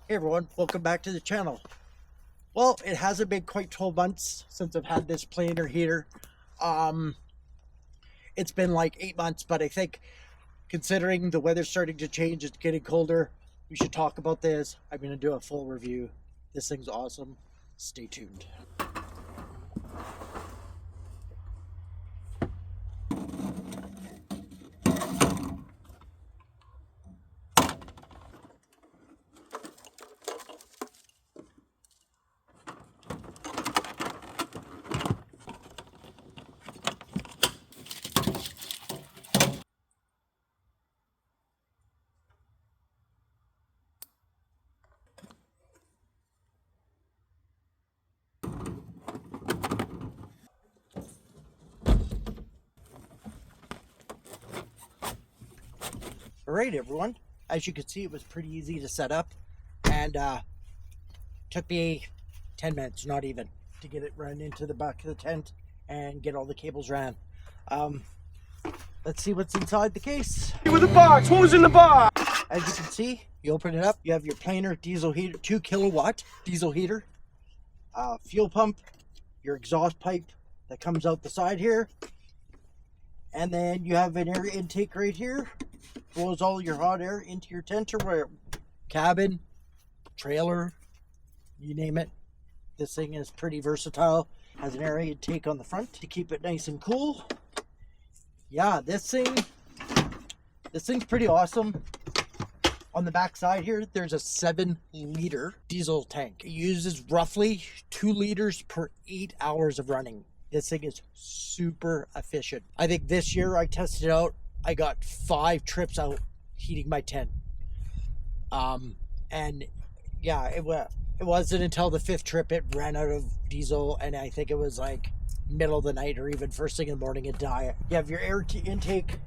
Hey everyone, welcome back to the channel. Well, it hasn't been quite 12 months since I've had this planar heater. It's been like 8 months, but I think considering the weather's starting to change, it's getting colder, we should talk about this. I'm going to do a full review. This thing's awesome. Stay tuned. All right, everyone. As you can see, it was pretty easy to set up, and took me 10 minutes, not even, to get it run into the back of the tent and get all the cables ran. Let's see what's inside the case. With the box, what was in the box? As you can see, you open it up, you have your planar diesel heater, 2 kilowatt diesel heater, fuel pump, your exhaust pipe that comes out the side here, and then you have an air intake right here, blows all your hot air into your tent or where cabin, trailer, you name it. This thing is pretty versatile, has an air intake on the front to keep it nice and cool. Yeah, this thing's pretty awesome. On the back side here, there's a 7-liter diesel tank. It uses roughly 2 liters per 8 hours of running. This thing is super efficient. I think this year I tested it out. I got 5 trips out heating my tent. And yeah, it wasn't until the 5th trip it ran out of diesel, and I think it was like middle of the night or even first thing in the morning it died. You have your air intake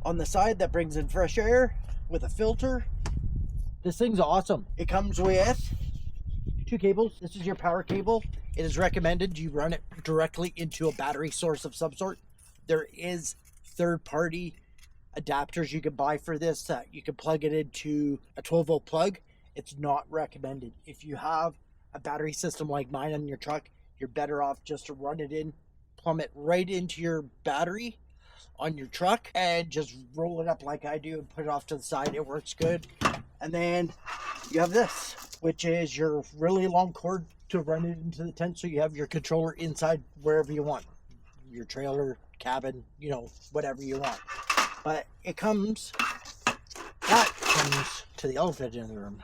on the side that brings in fresh air with a filter. This thing's awesome. It comes with 2 cables. This is your power cable. It is recommended you run it directly into a battery source of some sort. There is third-party adapters you can buy for this. You can plug it into a 12-volt plug. It's not recommended. If you have a battery system like mine on your truck, you're better off just to run it in, plumb it right into your battery on your truck, and just roll it up like I do and put it off to the side. It works good. And then you have this, which is your really long cord to run it into the tent, so you have your controller inside wherever you want, your trailer, cabin, you know, whatever you want. But that comes to the elephant in the room.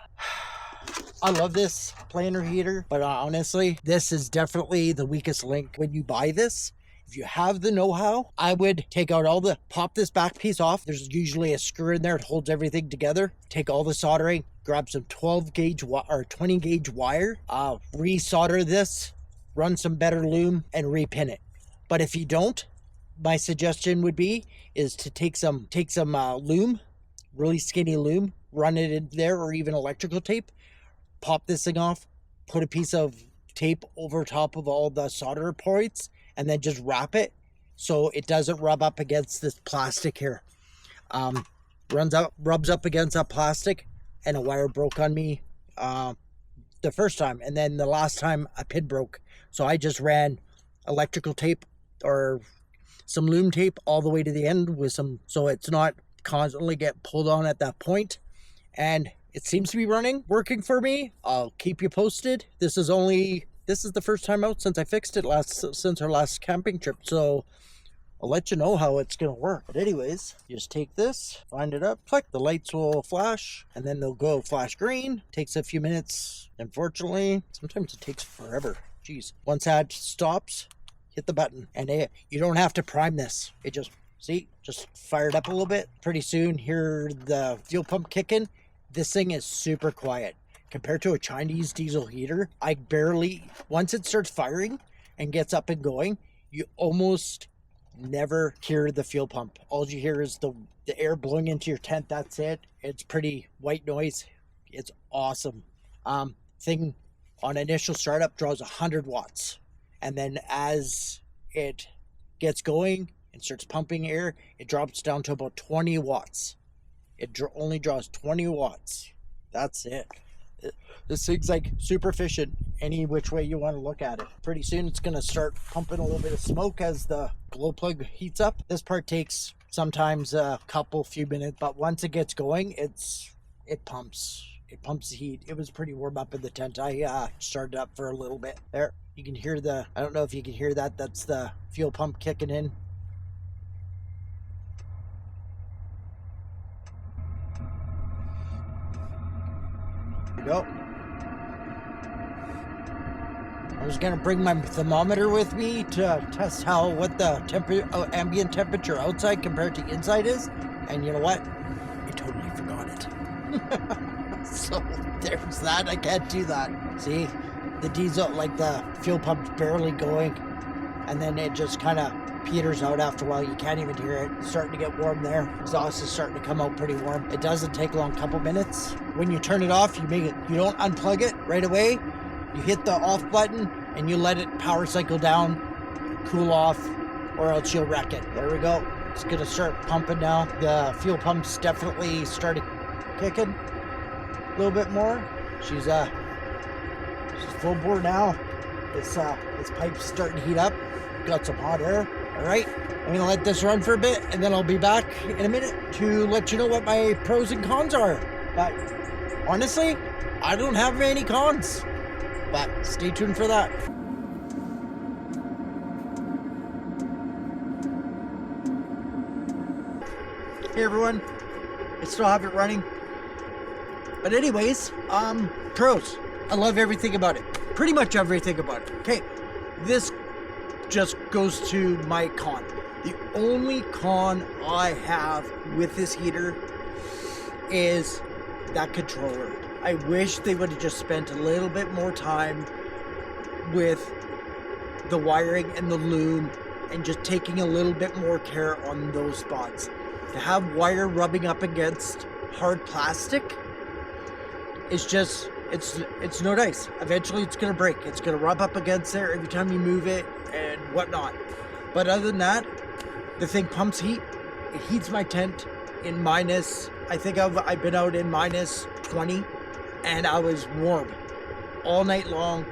I love this planar heater, but honestly, this is definitely the weakest link when you buy this. If you have the know-how, I would take out pop this back piece off. There's usually a screw in there. It holds everything together. Take all the soldering, grab some 12 gauge or 20 gauge wire, re-solder this, run some better loom, and repin it. But if you don't, my suggestion would be is to take some loom, really skinny loom, run it in there, or even electrical tape. Pop this thing off, put a piece of tape over top of all the solder points, and then just wrap it so it doesn't rub up against this plastic here. Rubs up against that plastic, and a wire broke on me the first time, and then the last time a pin broke. So I just ran electrical tape or some loom tape all the way to the end with so it's not constantly get pulled on at that point. And it seems to be working for me. I'll keep you posted. This is the first time out since I fixed it since our last camping trip, so I'll let you know how it's gonna work. But anyways, you just take this, wind it up, click, the lights will flash, and then they'll go flash green. Takes a few minutes. Unfortunately, sometimes it takes forever. Jeez. Once that stops, hit the button, and you don't have to prime this. It just fired up a little bit. Pretty soon, hear the fuel pump kicking. This thing is super quiet. Compared to a Chinese diesel heater, once it starts firing and gets up and going, you almost never hear the fuel pump. All you hear is the air blowing into your tent. That's it. It's pretty white noise. It's awesome. Thing on initial startup draws 100 watts. And then as it gets going and starts pumping air, it drops down to about 20 watts. It only draws 20 watts. That's it. This thing's like super efficient any which way you want to look at it. Pretty soon it's going to start pumping a little bit of smoke as the glow plug heats up. This part takes sometimes a few minutes, but once it gets going, it pumps the heat. It was pretty warm up in the tent. I started up for a little bit there. You can hear I don't know if you can hear that. That's the fuel pump kicking in. There we go. I was gonna bring my thermometer with me to test what the ambient temperature outside compared to inside is, and you know what? I totally forgot it. So there's that. I can't do that. See, the diesel, like the fuel pump's barely going, and then it just kind of peters out after a while. You can't even hear it. It's starting to get warm there. Exhaust is starting to come out pretty warm. It doesn't take long, couple minutes. When you turn it off, you don't unplug it right away. You hit the off button and you let it power cycle down, cool off, or else you'll wreck it. There we go. It's gonna start pumping now. The fuel pump's definitely started kicking a little bit more. She's full bore now. This pipe's starting to heat up. Got some hot air. All right, I'm gonna let this run for a bit, and then I'll be back in a minute to let you know what my pros and cons are. But honestly, I don't have any cons. But stay tuned for that. Hey everyone, I still have it running. But anyways, pros. I love everything about it. Pretty much everything about it. Okay, this just goes to my con. The only con I have with this heater is that controller. I wish they would have just spent a little bit more time with the wiring and the loom and just taking a little bit more care on those spots. To have wire rubbing up against hard plastic is just, it's no nice. Eventually it's going to break. It's going to rub up against there every time you move it and whatnot. But other than that, the thing pumps heat. It heats my tent in minus, I think I've been out in minus 20 and I was warm all night long.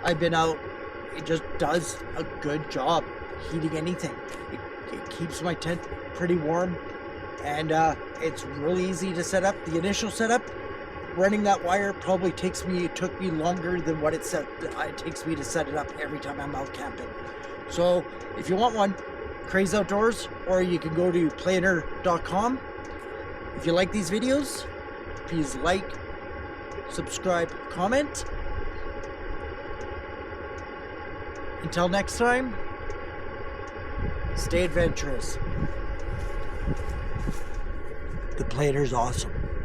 I've been out. It just does a good job heating anything. It keeps my tent pretty warm, and it's really easy to set up. The initial setup, running that wire probably took me longer than what it takes me to set it up every time I'm out camping. So if you want one, Craze Outdoors, or you can go to planar.com. If you like these videos, please like, subscribe, comment. Until next time, stay adventurous. The Planar's awesome.